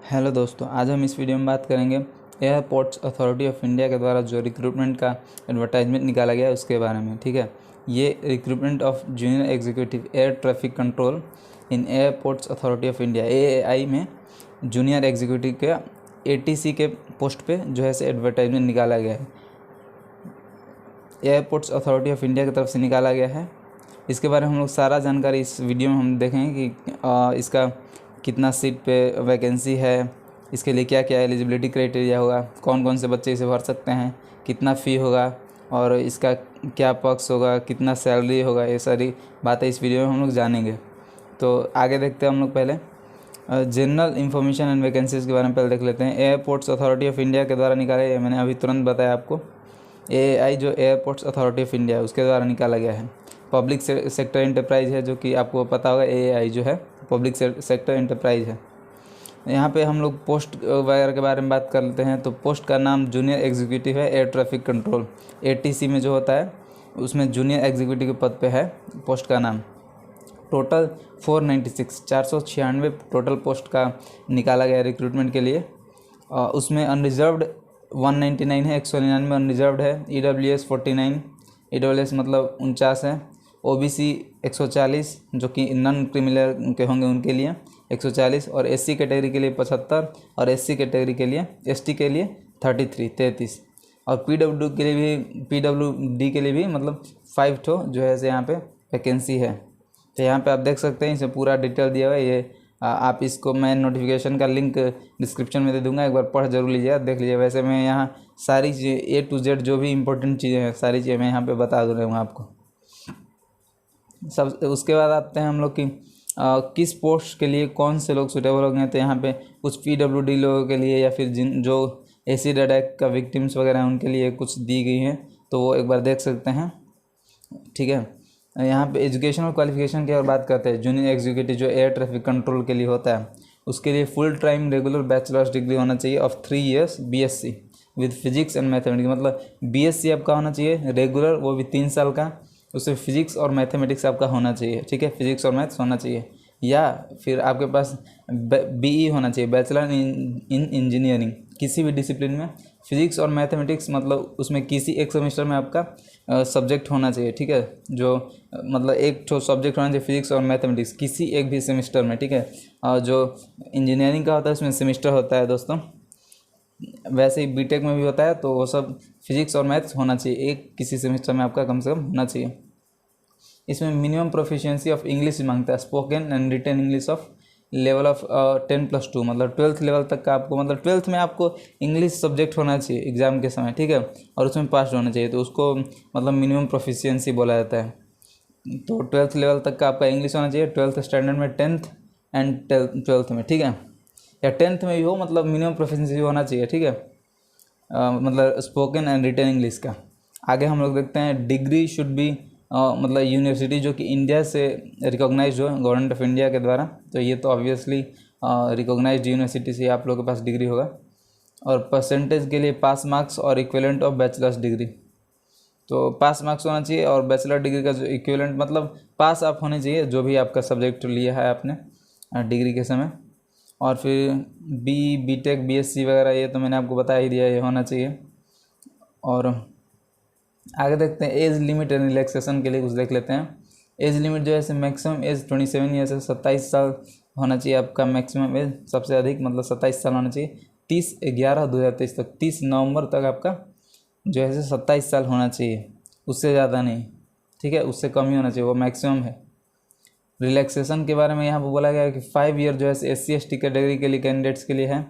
Hello दोस्तों, आज हम इस वीडियो में बात करेंगे एयरपोर्ट्स अथॉरिटी ऑफ इंडिया के द्वारा जो रिक्रूटमेंट का एडवर्टाइजमेंट निकाला गया है उसके बारे में। ठीक है, ये recruitment of junior executive air traffic control in airports authority of India AAI में जूनियर एग्जीक्यूटिव के ATC के पोस्ट पे जो है से एडवर्टाइजमेंट निकाला गया है। एयरपोर्ट्स अथॉरिटी ऑफ इंडिया की तरफ से निकाला गया है। इसके बारे में हम लोग सारा जानकारी इस वीडियो में हम देखेंगे कि इसका कितना सीट पे वैकेंसी है, इसके लिए क्या क्या एलिजिबिलिटी क्राइटेरिया होगा, कौन कौन से बच्चे इसे भर सकते हैं, कितना फ़ी होगा और इसका क्या पक्ष होगा, कितना सैलरी होगा, ये सारी बातें इस वीडियो में हम लोग जानेंगे। तो आगे देखते हैं हम लोग पहले जनरल इन्फॉर्मेशन एंड वैकेंसीज़ के बारे में पहले देख लेते हैं। एयरपोर्ट्स अथॉरिटी ऑफ इंडिया के द्वारा निकाले, मैंने अभी तुरंत बताया आपको। AAI जो एयरपोर्ट्स अथॉरिटी ऑफ इंडिया उसके द्वारा निकाला गया है। पब्लिक सेक्टर एंटरप्राइज है, जो कि आपको पता होगा AAI जो है पब्लिक सेक्टर एंटरप्राइज है। यहाँ पे हम लोग पोस्ट वगैरह के बारे में बात कर लेते हैं। तो पोस्ट का नाम जूनियर एग्जीक्यूटिव है एयर ट्रैफिक कंट्रोल ATC में जो होता है उसमें जूनियर एग्जीक्यूटिव के पद पे है पोस्ट का नाम। टोटल 496 टोटल पोस्ट का निकाला गया रिक्रूटमेंट के लिए। उसमें अनरिजर्व्ड 199 है, 199 अनरिजर्व्ड है। EWS 49, EWS मतलब 49 है। OBC 140 जो कि नॉन क्रिमिनल के होंगे उनके लिए 140, और SC कैटेगरी के लिए 75, और SC कैटेगरी के लिए ST के लिए 33, और PWD के लिए भी मतलब 5 ठो जो है से यहाँ पे वैकेंसी है। तो यहाँ पे आप देख सकते हैं, इसे पूरा डिटेल दिया हुआ है। ये आप इसको मैं नोटिफिकेशन का लिंक डिस्क्रिप्शन में दे दूंगा, एक बार पढ़ जरूर लीजिएगा, देख लीजिए। वैसे मैं यहाँ सारी चीज़ें A to Z जो भी इम्पोर्टेंट चीज़ें हैं सारी चीज़ें मैं यहाँ पे बता दूँगा आपको। सब उसके बाद आते हैं हम लोग कि किस पोस्ट के लिए कौन से लोग सूटेबल होंगे। तो यहाँ पे कुछ PWD लोगों के लिए या फिर जो एसिड अटैक का विक्टिम्स वगैरह हैं उनके लिए कुछ दी गई हैं, तो वो एक बार देख सकते हैं। ठीक है, यहाँ पे एजुकेशन और क्वालिफिकेशन की और बात करते हैं। जूनियर एग्जीक्यूटिव जो एयर ट्रैफिक कंट्रोल के लिए होता है उसके लिए full time regular bachelors degree होना चाहिए of 3 years BSc with physics and mathematics. मतलब BSc आपका होना चाहिए रेगुलर, वो भी 3 साल का। उससे फिजिक्स और मैथमेटिक्स आपका होना चाहिए। ठीक है, फिजिक्स और मैथ्स होना चाहिए, या फिर आपके पास BE होना चाहिए, बैचलर इन इंजीनियरिंग। किसी भी डिसिप्लिन में फिजिक्स और मैथमेटिक्स मतलब उसमें किसी एक सेमेस्टर में आपका सब्जेक्ट होना चाहिए। ठीक है, जो मतलब एक ठो सब्जेक्ट होना चाहिए फिजिक्स और मैथमेटिक्स किसी एक भी सेमेस्टर में। ठीक है, और जो इंजीनियरिंग का होता है उसमें सेमेस्टर होता है दोस्तों, वैसे ही बीटेक में भी होता है, तो वो सब फिजिक्स और मैथ्स होना चाहिए एक किसी सेमेस्टर में आपका कम से कम होना चाहिए। इसमें मिनिमम प्रोफिशिएंसी ऑफ इंग्लिश मांगता है, spoken and written English of level of 10+2 मतलब 12th लेवल तक का आपको, मतलब 12th में आपको इंग्लिश सब्जेक्ट होना चाहिए एग्ज़ाम के समय। ठीक है, और उसमें पास होना चाहिए, तो उसको मतलब मिनिमम प्रोफिशिएंसी बोला जाता है। तो 12th लेवल तक का आपका इंग्लिश होना चाहिए 12th स्टैंडर्ड में, 10th एंड 12th में। ठीक है, या 10th में भी हो, मतलब मिनिमम प्रोफिशिएंसी होना चाहिए। ठीक है, मतलब स्पोकन एंड रिटन इंग्लिश का। आगे हम लोग देखते हैं डिग्री शुड बी मतलब यूनिवर्सिटी जो कि इंडिया से रिकॉग्नाइज्ड हो गवर्नमेंट ऑफ इंडिया के द्वारा। तो ये तो ऑब्वियसली रिकॉग्नाइज्ड यूनिवर्सिटी से आप लोगों के पास डिग्री होगा। और परसेंटेज के लिए पास मार्क्स और इक्विवेलेंट ऑफ बैचलर्स डिग्री, तो पास मार्क्स होना चाहिए, और बैचलर डिग्री का जो इक्विवेलेंट मतलब पास आप होने चाहिए जो भी आपका सब्जेक्ट लिया है आपने डिग्री के समय। और फिर बीटेक BSc वगैरह ये तो मैंने आपको बता ही दिया, ये होना चाहिए। और आगे देखते हैं एज लिमिट एंड रिलैक्सेशन के लिए कुछ देख लेते हैं। एज लिमिट जो है मैक्सिमम एज 27 ईयर से 27 साल होना चाहिए आपका मैक्सिमम एज, सबसे अधिक मतलब 27 साल होना चाहिए। 30/11/2023 तक, 30 नवंबर तक आपका जो है 27 साल होना चाहिए, उससे ज़्यादा नहीं। ठीक है, उससे कम ही होना चाहिए, वो मैक्सिमम है। रिलैक्सेशन के बारे में यहाँ पर बोला गया है कि 5 ईयर जो है SC ST कैटेगरी के लिए कैंडिडेट्स के लिए है,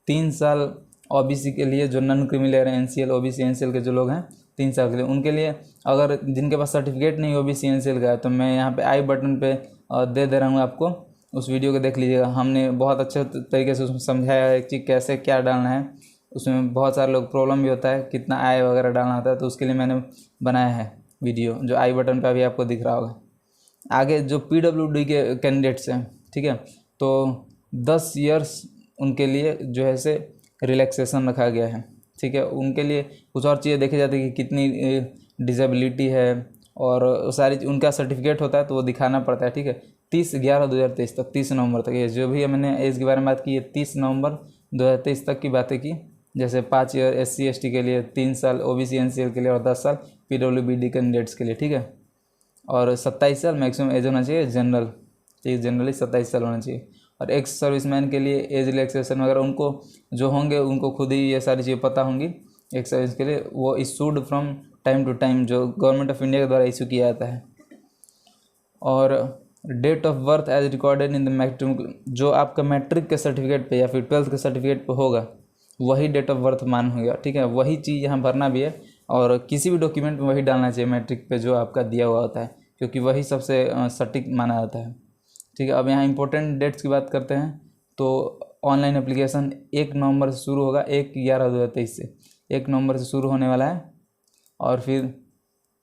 3 साल OBC के लिए जो नॉन क्रिमिनल है NCL OBC NCL के जो लोग हैं 3 साल के लिए, उनके लिए अगर जिनके पास सर्टिफिकेट नहीं OBC NCL का है तो मैं यहाँ पे आई बटन पे दे रहा हूँ आपको, उस वीडियो को देख लीजिएगा। हमने बहुत अच्छे तरीके से उसमें समझाया है कि कैसे क्या डालना है। उसमें बहुत सारे लोग प्रॉब्लम भी होता है, कितना आई वगैरह डालना होता है, तो उसके लिए मैंने बनाया है वीडियो जो आई बटन पर अभी आपको दिख रहा होगा। आगे जो PWD के कैंडिडेट्स हैं, ठीक है, तो 10 ईयर्स उनके लिए जो है से रिलैक्सेशन रखा गया है। ठीक है, उनके लिए कुछ और चीज़ें देखी जाती है कि कितनी डिसेबिलिटी है और सारी उनका सर्टिफिकेट होता है तो वो दिखाना पड़ता है। ठीक है, 30/11/2023 तक, 30 नवंबर तक। ये जो भी मैंने एज के बारे में बात की, ये 30 नवंबर 2023 तक की बातें की। जैसे 5 ईयर SC/ST के लिए, 3 साल OBC NCL के लिए और 10 साल PWBD कैंडिडेट्स के लिए, ठीक है। और 27 साल मैक्सिमम एज होना चाहिए जनरल, ठीक है, जनरली 27 साल होना चाहिए। और एक्स सर्विसमैन के लिए एज रिलैक्सेशन वगैरह उनको जो होंगे उनको खुद ही ये सारी चीज़ें पता होंगी। एक्स सर्विस के लिए वो issued from time to time, जो गवर्नमेंट ऑफ इंडिया के द्वारा इशू किया जाता है। और date of birth as recorded in the matric, जो आपका मैट्रिक के सर्टिफिकेट पे या फिर 12th के सर्टिफिकेट पे होगा वही डेट ऑफ बर्थ मान होगा, ठीक है। वही चीज़ यहाँ भरना भी है और किसी भी डॉक्यूमेंट में वही डालना चाहिए मैट्रिक पे जो आपका दिया हुआ होता है, क्योंकि वही सबसे सटीक माना जाता है, ठीक है। अब यहाँ इंपॉर्टेंट डेट्स की बात करते हैं तो ऑनलाइन एप्लीकेशन 1 नवंबर से शुरू होगा, 1/11/2023 से 1 नवंबर से शुरू होने वाला है और फिर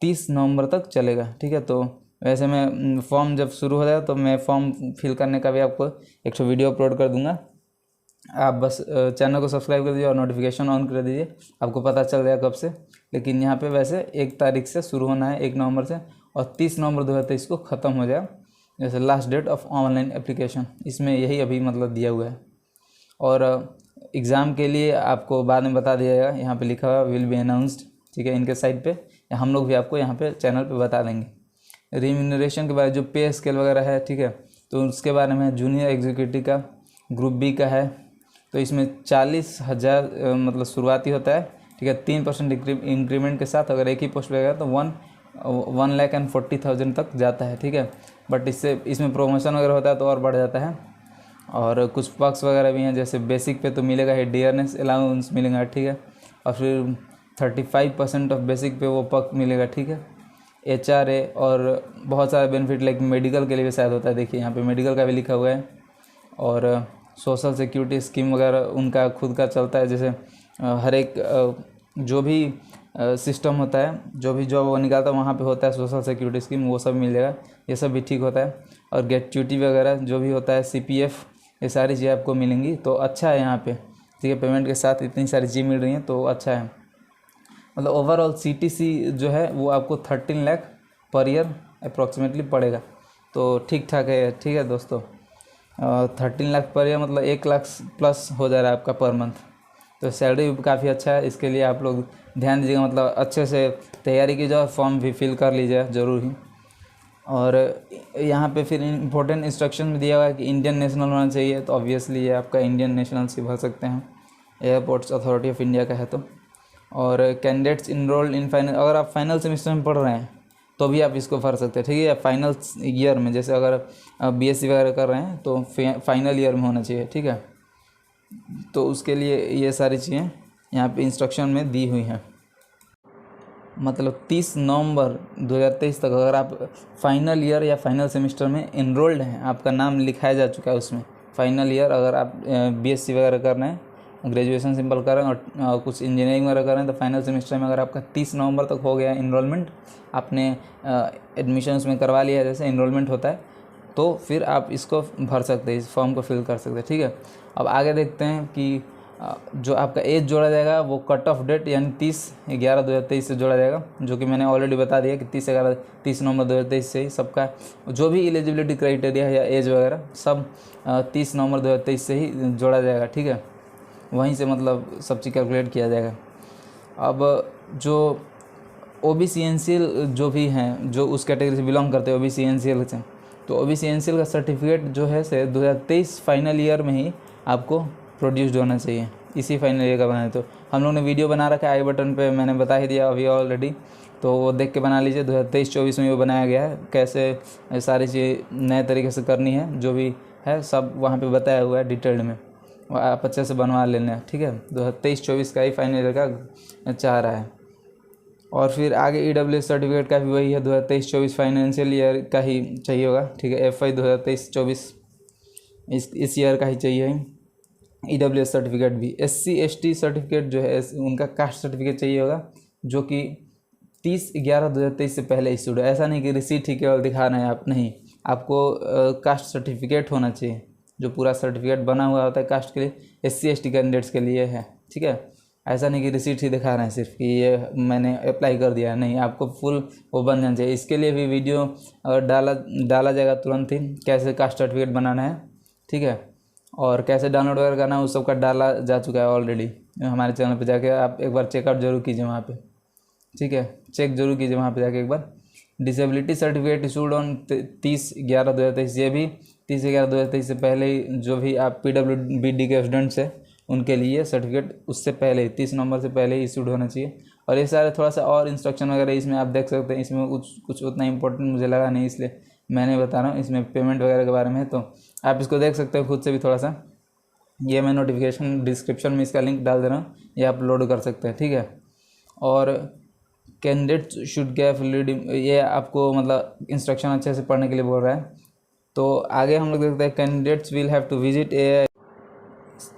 30 नवंबर तक चलेगा, ठीक है। तो वैसे मैं फॉर्म जब शुरू हो जाए तो मैं फॉर्म फिल करने का भी आपको एक वीडियो अपलोड कर दूंगा। आप बस चैनल को सब्सक्राइब कर दीजिए और नोटिफिकेशन ऑन कर दीजिए, आपको पता चल जाएगा कब से। लेकिन यहाँ पे वैसे 1 तारीख से शुरू होना है, 1 नवंबर से, और 30 नवंबर 2023 को ख़त्म हो जाएगा, जैसे last date of online application. इसमें यही अभी मतलब दिया हुआ है। और एग्ज़ाम के लिए आपको बाद में बता दिया जाएगा, यहाँ पे लिखा हुआ विल बी अनाउंस्ड, ठीक है, इनके साइट पे, या हम लोग भी आपको यहाँ पे चैनल पे बता देंगे। रिम्यूनरेशन के बारे में जो पे स्केल वगैरह है, ठीक है, तो उसके बारे में जूनियर एग्जीक्यूटिव का ग्रुप बी का है, तो इसमें 40,000 मतलब शुरुआती होता है, ठीक है। 3% इंक्रीमेंट के साथ अगर एक ही पोस्ट लगेगा तो 1,40,000 तक जाता है, ठीक है। बट इसमें प्रमोशन वगैरह होता है तो और बढ़ जाता है। और कुछ पक्स वगैरह भी हैं, जैसे बेसिक पे तो मिलेगा ही, डियरनेस अलाउंस मिलेगा, ठीक है। और फिर 35% ऑफ बेसिक पे वो पक मिलेगा, ठीक है। HRA और बहुत सारे बेनिफिट लाइक मेडिकल के लिए भी शायद होता है, देखिए यहाँ पे मेडिकल का भी लिखा हुआ है। और सोशल सिक्योरिटी स्कीम वगैरह उनका खुद का चलता है, जैसे हर एक जो भी सिस्टम होता है, जो भी जॉब वो निकालता है वहाँ पे होता है सोशल सिक्योरिटी स्कीम, वो सब मिल जाएगा, ये सब भी ठीक होता है। और ग्रेच्युटी वगैरह जो भी होता है, CPF, ये सारी चीज़ें आपको मिलेंगी, तो अच्छा है यहाँ पे, ठीक है। पेमेंट के साथ इतनी सारी चीज़ मिल रही हैं तो अच्छा है। मतलब ओवरऑल CTC जो है वो आपको 13 लाख पर ईयर अप्रॉक्सीमेटली पड़ेगा, तो ठीक ठाक है, ठीक है दोस्तों। 13 लाख पर ईयर मतलब 1 लाख प्लस हो जा रहा है आपका पर मंथ, तो सैलरी भी काफ़ी अच्छा है। इसके लिए आप लोग ध्यान दीजिएगा, मतलब अच्छे से तैयारी कीजिए, फॉर्म भी फिल कर लीजिए ज़रूर ही। और यहाँ पे फिर इम्पोर्टेंट इंस्ट्रक्शन में दिया हुआ है कि इंडियन नेशनल होना चाहिए, तो ऑब्वियसली ये आपका इंडियन नेशनल से भर सकते हैं, एयरपोर्ट्स अथॉरिटी ऑफ इंडिया का है तो। और कैंडिडेट्स इनरोल्ड इन फाइनल, अगर आप फाइनल सेमेस्टर में पढ़ रहे हैं तो भी आप इसको भर सकते हैं, ठीक है। या फाइनल ईयर में, जैसे अगर BSc वगैरह कर रहे हैं तो फाइनल ईयर में होना चाहिए, ठीक है। तो उसके लिए ये सारी चीज़ें यहाँ पे इंस्ट्रक्शन में दी हुई हैं। मतलब 30 नवंबर 2023 तक अगर आप फाइनल ईयर या फाइनल सेमेस्टर में इनरोल्ड हैं, आपका नाम लिखाया जा चुका है उसमें, फाइनल ईयर अगर आप BSc वगैरह कर रहे हैं, ग्रेजुएशन सिंपल कर रहे हैं और कुछ इंजीनियरिंग वगैरह कर रहे हैं, तो फाइनल सेमेस्टर में अगर आपका 30 नवंबर तक हो गया इनरोलमेंट, आपने एडमिशन उसमें करवा लिया, जैसे इनरोलमेंट होता है, तो फिर आप इसको भर सकते हैं, इस फॉर्म को फिल कर सकते हैं, ठीक है। अब आगे देखते हैं कि जो आपका एज जोड़ा जाएगा वो कट ऑफ डेट यानी 30/11/2023 से जोड़ा जाएगा, जो कि मैंने ऑलरेडी बता दिया कि 30 नवंबर 2023 से ही सबका जो भी एलिजिबिलिटी क्राइटेरिया है या एज वगैरह सब 30 नवंबर 2023 से ही जोड़ा जाएगा, ठीक है। वहीं से मतलब सब चीज़ कैलकुलेट किया जाएगा। अब जो OBC NCL जो भी हैं, जो उस कैटेगरी से बिलोंग करते हैं OBC NCL से, तो OBC NCL का सर्टिफिकेट जो है से 2023 फाइनल ईयर में ही आपको प्रोड्यूस्ड होना चाहिए, इसी फाइनल ईयर का बनाए। तो हम लोग ने वीडियो बना रखा है, आई बटन पे मैंने बता ही दिया अभी ऑलरेडी, तो वो देख के बना लीजिए। 2023-24 में वो बनाया गया है, कैसे सारी चीज़ नए तरीके से करनी है, जो भी है सब वहाँ पे बताया हुआ है डिटेल्ड में, आप अच्छे से बनवा लेना, ठीक है। 2023-24 का ही फाइनल ईयर का चाह रहा है। और फिर आगे EWS सर्टिफिकेट का भी वही है, 2023-24 फाइनेंशियल ईयर का ही चाहिए होगा, ठीक है। FY 2023-24 इस ईयर का ही चाहिए। EWS सर्टिफिकेट भी, SC/ST सर्टिफिकेट जो है उनका कास्ट सर्टिफिकेट चाहिए होगा, जो कि 30/11/2023 से पहले इशूड है। ऐसा नहीं कि रिसीट ही केवल दिखाना है आप, नहीं, आपको कास्ट सर्टिफिकेट होना चाहिए, जो पूरा सर्टिफिकेट बना हुआ होता है कास्ट के लिए, SC/ST कैंडिडेट्स के लिए है, ठीक है। ऐसा नहीं कि रिसीट ही दिखा रहे हैं सिर्फ कि ये मैंने अप्लाई कर दिया, नहीं, आपको फुल वो बन जाना चाहिए। इसके लिए भी वीडियो डाला जाएगा तुरंत ही, कैसे कास्ट सर्टिफिकेट बनाना है, ठीक है, और कैसे डाउनलोड वगैरह करना है, उस सब का डाला जा चुका है ऑलरेडी हमारे चैनल पे। जाके आप एक बार चेकआउट जरूर कीजिए वहाँ पे, ठीक है, चेक जरूर कीजिए वहाँ पे जाके एक बार। डिसेबिलिटी सर्टिफिकेट इशूड ऑन 30/11/2023, ये भी 30/11/2023 से पहले ही जो भी आप PWBD के स्टूडेंट्स हैं उनके लिए सर्टिफिकेट उससे पहले ही 30 नवंबर से पहले ही इशूड होना चाहिए। और ये सारे थोड़ा सा और इंस्ट्रक्शन वगैरह इसमें आप देख सकते हैं, इसमें कुछ उतना इंपॉर्टेंट मुझे लगा नहीं, इसलिए मैंने बता रहा हूँ। इसमें पेमेंट वगैरह के बारे में है तो आप इसको देख सकते हो खुद से भी थोड़ा सा। ये मैं नोटिफिकेशन डिस्क्रिप्शन में इसका लिंक डाल दे रहा हूँ, ये आप अपलोड कर सकते हैं, ठीक है। और कैंडिडेट्स शुड गेट ये आपको मतलब इंस्ट्रक्शन अच्छे से पढ़ने के लिए बोल रहा है। तो आगे हम लोग देखते हैं, candidates will have to visit a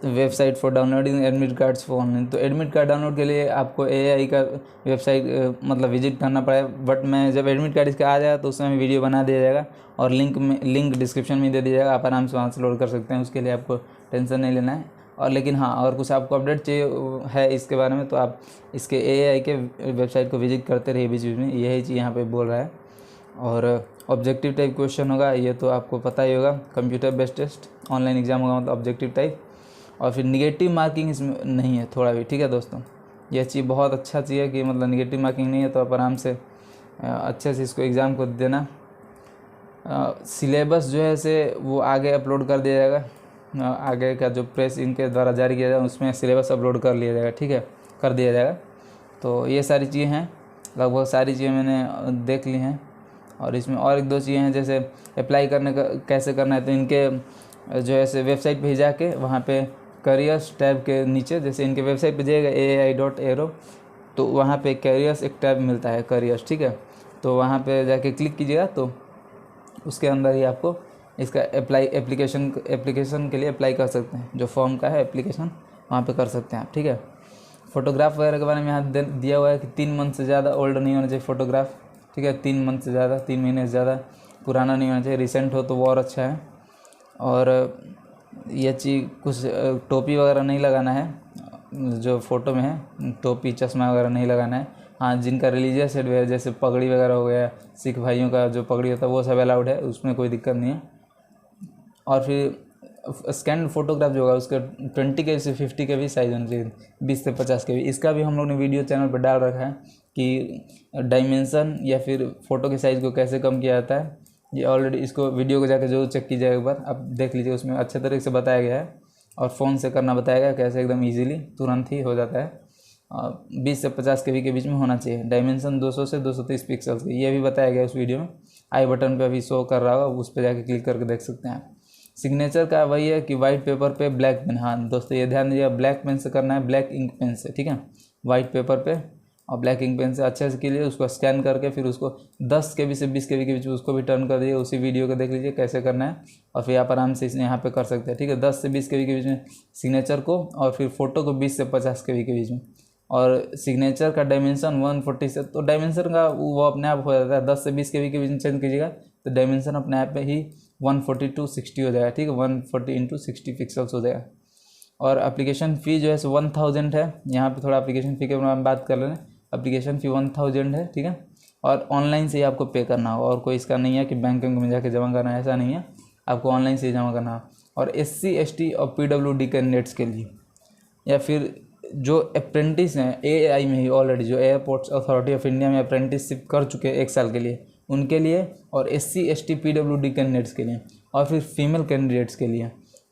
website for downloading admit cards for online. तो एडमिट कार्ड डाउनलोड के लिए आपको AI का वेबसाइट मतलब विजिट करना पड़ेगा। बट मैं जब एडमिट कार्ड इसका आ जाएगा तो उसमें वीडियो बना दिया जाएगा और लिंक डिस्क्रिप्शन में दे दिया जाएगा, आप आराम से वहाँ से लोड कर सकते हैं, उसके लिए आपको टेंशन नहीं लेना है। और लेकिन हाँ, अगर कुछ आपको अपडेट चाहिए है इसके बारे में तो आप इसके AI के वेबसाइट को विजिट करते रहिए बीच बीच में, यही चीज़ यहाँ पे बोल रहा है। और ऑब्जेक्टिव टाइप क्वेश्चन होगा, ये तो आपको पता ही होगा, computer based test online exam होगा मतलब ऑब्जेक्टिव टाइप। और फिर निगेटिव मार्किंग इसमें नहीं है थोड़ा भी, ठीक है दोस्तों। यह चीज़ बहुत अच्छा चीज़ है कि मतलब निगेटिव मार्किंग नहीं है, तो आप आराम से अच्छे से इसको एग्ज़ाम को देना। सिलेबस जो है से वो आगे अपलोड कर दिया जाएगा, आगे का जो प्रेस इनके द्वारा जारी किया जाएगा उसमें सिलेबस अपलोड कर लिया जाएगा, ठीक है, कर दिया जाएगा। तो ये सारी चीज़ें हैं, लगभग सारी चीज़ें मैंने देख ली हैं। और इसमें और एक दो चीज़ें हैं, जैसे अप्लाई करने का कैसे करना है, तो इनके जो है से वेबसाइट पे जा के वहाँ पे करियर्स टैब के नीचे, जैसे इनके वेबसाइट पे जाइएगा ai.aero, तो वहाँ पे करियर्स एक टैब मिलता है, करियर्स, ठीक है। तो वहाँ पे जाके क्लिक कीजिएगा तो उसके अंदर ही आपको इसका एप्लीकेशन के लिए अप्लाई कर सकते हैं, जो फॉर्म का है एप्लीकेशन वहाँ पे कर सकते हैं आप, ठीक है। फ़ोटोग्राफ वगैरह के बारे में यहाँ दिया हुआ है कि 3 मंथ से ज़्यादा ओल्ड नहीं होना चाहिए फ़ोटोग्राफ, ठीक है, 3 मंथ से ज़्यादा, 3 महीने से ज़्यादा पुराना नहीं होना चाहिए, रिसेंट हो तो वो और अच्छा है। और ये चीज़ कुछ टोपी वगैरह नहीं लगाना है, जो फ़ोटो में है टोपी चश्मा वगैरह नहीं लगाना है। हाँ, जिनका रिलीजियस है जैसे पगड़ी वगैरह हो गया, सिख भाइयों का जो पगड़ी होता है वो सब अलाउड है, उसमें कोई दिक्कत नहीं है। और फिर स्कैन फोटोग्राफ जो होगा उसके 20 के से 50 के भी साइज़ होना चाहिए, 20 से 50 के भी। इसका भी हम लोग ने वीडियो चैनल पर डाल रखा है कि डायमेंशन या फिर फ़ोटो के साइज़ को कैसे कम किया जाता है, ये ऑलरेडी इसको वीडियो को जाकर जरूर चेक कीजिए एक बार, आप देख लीजिए, उसमें अच्छे तरीके से बताया गया है। और फ़ोन से करना बताया गया कैसे एकदम ईजीली तुरंत ही हो जाता है। 20 से 50 के बीच में होना चाहिए। डायमेंशन 200 से 230 पिक्सल्स की, ये भी बताया गया उस वीडियो में, आई बटन पे अभी शो कर रहा होगा, उस पर जाके क्लिक करके देख सकते हैं आप। सिग्नेचर का वही है कि वाइट पेपर पे ब्लैक पेन, हाँ दोस्तों ये ध्यान दीजिए, ब्लैक पेन से करना है, ब्लैक इंक पेन से, ठीक है, वाइट पेपर पे और ब्लैक इंक पेन से अच्छे से कीजिए, उसको स्कैन करके फिर उसको 10 KB से 20 KB के बीच में उसको भी टर्न कर दीजिए, उसी वीडियो को देख लीजिए कैसे करना है और फिर आप आराम से इसे यहाँ पे कर सकते हैं, ठीक है। 10 से 20 KB के बीच में सिग्नेचर को, और फिर फ़ोटो को 20 से 50 KB के बीच में। और सिग्नेचर का डायमेंशन 140 से, तो डायमेंशन का वो अपने आप हो जाता है, 10 से 20 KB के बीच में चेंज कीजिएगा तो डायमेंशन अपने आप ही 140x60 हो जाएगा, ठीक है, 140x60 पिक्सल्स हो जाएगा। और एप्लीकेशन फ़ी जो है 1000 है, यहाँ पे थोड़ा एप्लीकेशन फ़ी के बारे में बात कर लें। एप्लीकेशन फ़ी 1000 है, ठीक है, और ऑनलाइन से ही आपको पे करना होगा, और कोई इसका नहीं है कि बैंक में जाके जमा करना है, ऐसा नहीं है, आपको ऑनलाइन से ही जमा करना है। और SC ST और PWD कैंडिडेट्स के लिए, या फिर जो अप्रेंटिस हैं AI में ही ऑलरेडी, जो एयरपोर्ट्स अथॉरिटी ऑफ इंडिया में अप्रेंटिसशिप कर चुके हैं 1 साल के लिए, उनके लिए, और SC ST PWD कैंडिडेट्स के लिए, और फिर फीमेल कैंडिडेट्स के लिए,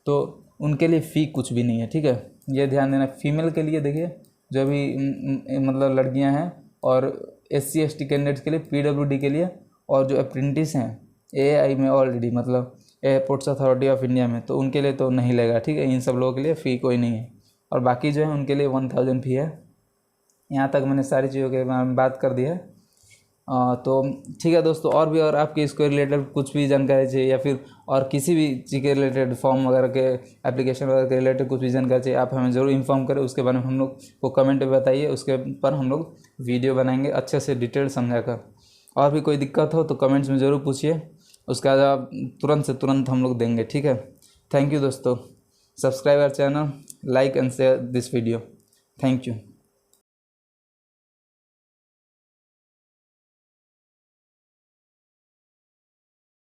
तो उनके लिए फ़ी कुछ भी नहीं है, ठीक है, ये ध्यान देना। फीमेल के लिए देखिए, जो भी मतलब लड़कियां हैं, और SC ST कैंडिडेट्स के लिए, PWD के लिए, और जो अप्रेंटिस हैं AI में ऑलरेडी मतलब एयरपोर्ट्स अथॉरिटी ऑफ इंडिया में, तो उनके लिए तो नहीं लगेगा, ठीक है, इन सब लोगों के लिए फ़ी कोई नहीं है। और बाकी जो है उनके लिए 1000 फ़ी है। यहाँ तक मैंने सारी चीज़ों के बारे में बात कर दी है। तो ठीक है दोस्तों, और भी, और आपके इसको रिलेटेड कुछ भी जानकारी चाहिए, या फिर और किसी भी चीज़ के रिलेटेड, फॉर्म वगैरह के, एप्लीकेशन वगैरह के रिलेटेड कुछ भी जानकारी चाहिए, आप हमें ज़रूर इन्फॉर्म करें, उसके बारे में हम लोग को कमेंट में बताइए, उसके पर हम लोग वीडियो बनाएंगे अच्छे से डिटेल समझा कर। और भी कोई दिक्कत हो तो कमेंट्स में ज़रूर पूछिए, उसका जवाब तुरंत से तुरंत हम लोग देंगे, ठीक है। थैंक यू दोस्तों, subscribe our channel, like and share this video. Thank you.